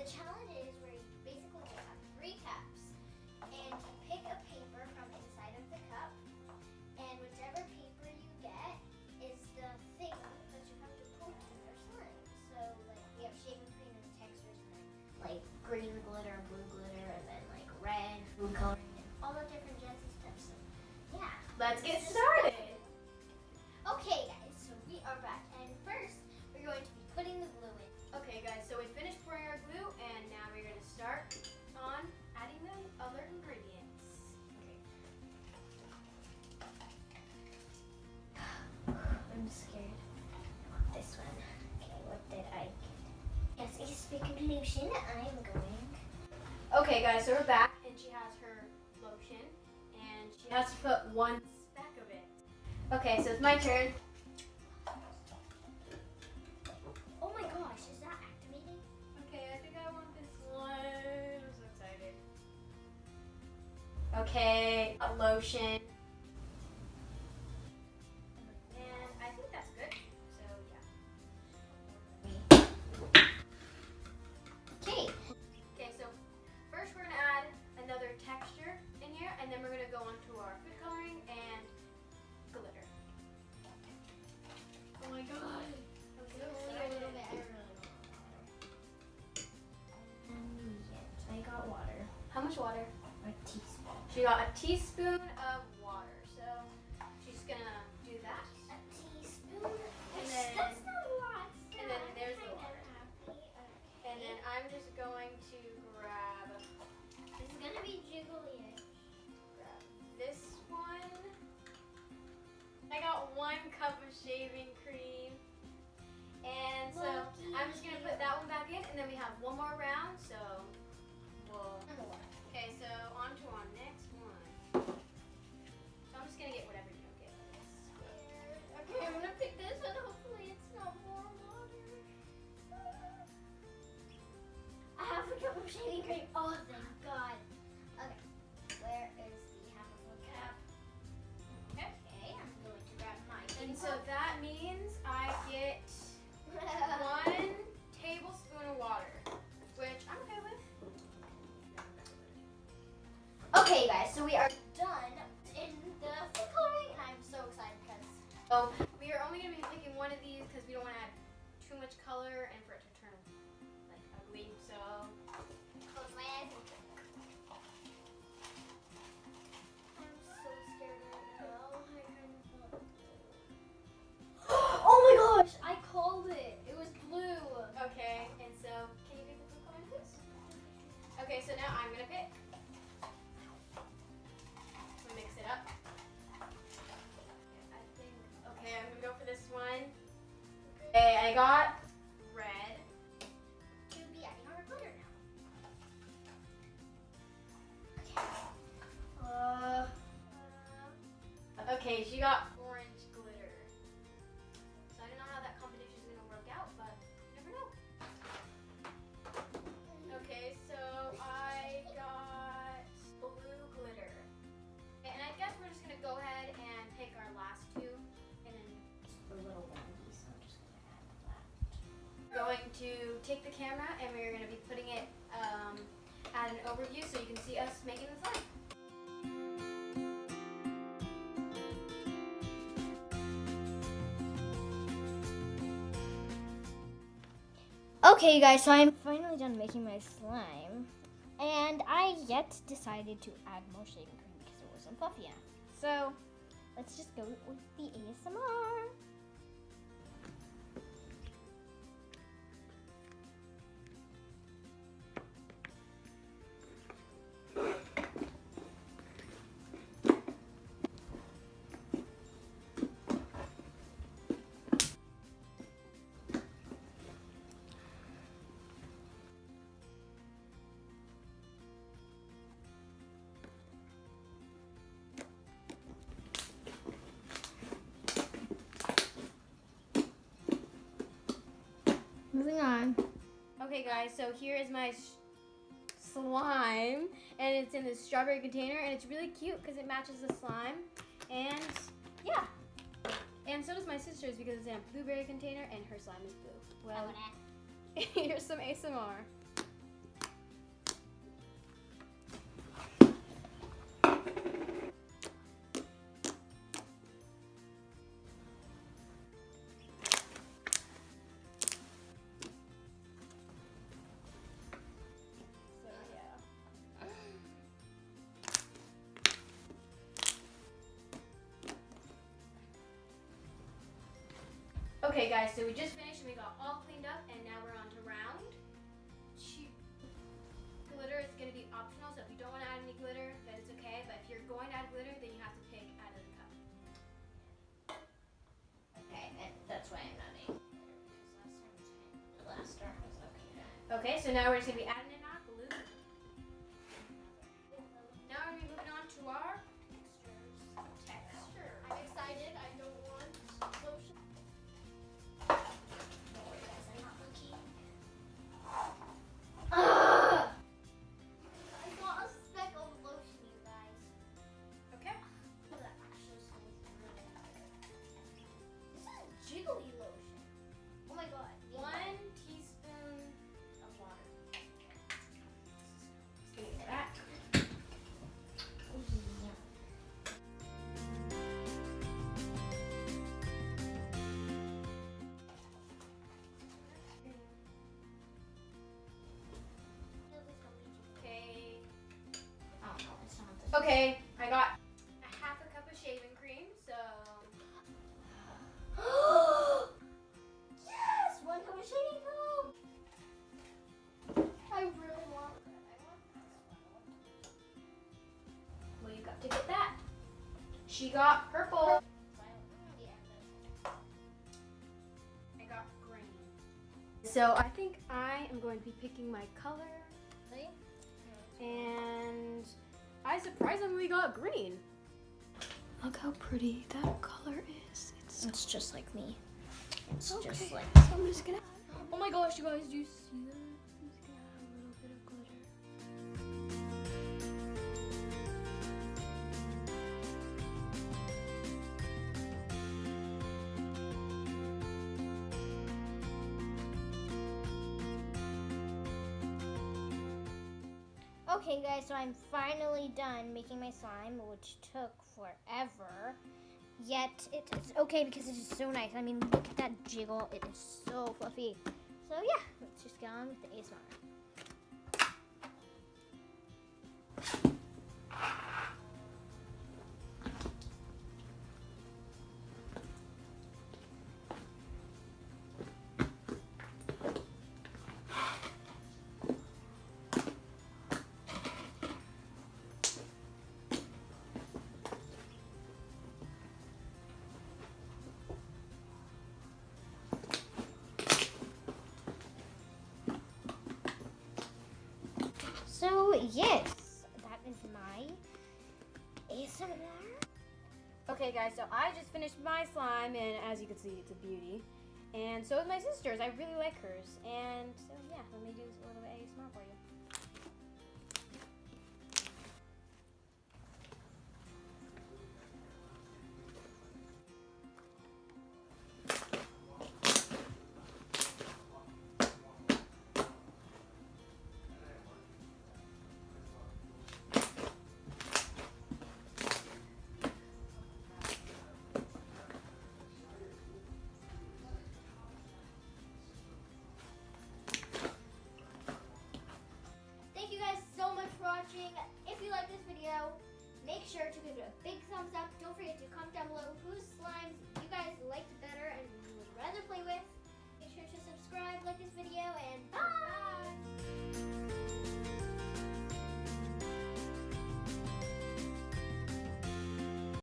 challenge is where you basically just have 3 cups, and you pick a paper from inside of the cup, and whichever paper you get is the thing that you have to put in your slime. So like we have shaving cream and textures, and then like green glitter, blue glitter, and then like red food coloring, and all the different jazzy stuff. So yeah, Let's get started. okay guys, so we are back, and first we're going to be putting the glue in. Okay guys, so we finished pouring our glue and now we're going to start on adding the other ingredients. I'm scared. This one. Okay, what did I get? Yes, a speculation. I'm going. Okay guys, so we're back and she has her lotion and she has to put 1 speck of it. Okay, so it's my turn. Oh my gosh, is that activating? Okay, I think I want this one. I'm so excited. Okay, a lotion. And I think that's good. So yeah. Okay. Okay, so first we're gonna add another texture in here, and then we're gonna go on to our food coloring and glitter. Oh my god! I'm so Only a little excited. bit. I don't really want water. Yes, I got water. How much water? A teaspoon. She got a teaspoon of water, so she's gonna do that. A teaspoon? And then- That's not a lot. and then there's the I'm water. kinda happy. And then I'm just going to grab It's gonna be jiggly. this one. I got 1 cup of shaving cream. And so I'm just gonna put that one back in, and then we have 1 more round, so we'll. Okay, so on to our next one. So I'm just gonna get whatever you don't get. Okay, I'm gonna pick this one. Hopefully it's not more water. I have a cup of shaving cream. Oh, thank God. Okay, where is the half of a cup? Okay. Okay, I'm going to grab my And teaspoon. so that means I get 1 tablespoon of water, which I'm okay with. Okay, guys, so we are done in the food coloring, and I'm so excited because So we are only gonna be picking 1 of these because we don't want to add too much color and for it to turn like ugly. So close my eyes. I'm so scared right now. Oh my gosh, I called it. It was blue. okay, and so can you pick the food coloring, please? Okay, so now I'm gonna pick. So mix it up. I think. Okay, I'm gonna go for this one. Okay, I got red. To be adding our glitter now. Okay, she got orange glitter. So I don't know how that competition is gonna work out, but you never know. Okay, so I got blue glitter. And I guess we're just gonna go ahead and pick our last 2 and then The little windy, so I'm just gonna add that. we're going to take the camera and we're gonna be putting it at an overview so you can see us making the slime. Okay, guys, so I'm finally done making my slime, and I yet decided to add more shaving cream because it wasn't fluffy enough. So let's just go with the ASMR. Moving on. Okay guys, so here is my slime, and it's in this strawberry container, and it's really cute because it matches the slime, and yeah. And so does my sister's because it's in a blueberry container and her slime is blue. Well, here's some ASMR. Okay guys, so we just finished and we got all cleaned up and now we're on to round. Glitter is going to be optional, so if you don't want to add any glitter, then it's okay. But if you're going to add glitter, then you have to pick out of the cup. Okay, and that's why I'm not adding glitter, because the last star was okay. Okay, so now we're just going to be adding in our glue. Now we're going to be moving on to our textures. I'm excited. I don't want lotion. Don't worry, guys. I'm not looking. I got a speck of lotion, you guys. Okay. Oh, that actually smells really good. This is jiggly lotion. Oh my god. 1 teaspoon of water. Let's get that. Okay. Oh no, it's not this. Okay, I got a half a cup of shaving cream, so Yes! 1 cup of shaving foam! I really want that. I want this one. well, you got to get that. She got purple. Yeah, I got green. So I think I am going to be picking my color, Ready? and I surprisingly got green. Look how pretty that color is. It's just like me. It's Okay. just like. So I'm just gonna. Oh my gosh, you guys, do you see that? I'm just gonna add a little bit of glitter. Okay, guys, so I'm finally done making my slime, which took forever. Yet it is okay because it is so nice. I mean, look at that jiggle. It is so fluffy. So yeah, let's just get on with the ASMR. So yes, that is my ASMR. Okay, guys, so I just finished my slime, and as you can see, it's a beauty. And so is my sister's. I really like hers. And so yeah, let me do a little bit of ASMR for you. Thank you guys so much for watching. If you like this video, make sure to give it a big thumbs up. Don't forget to comment down below whose slimes you guys liked better and would rather play with. Make sure to subscribe, like,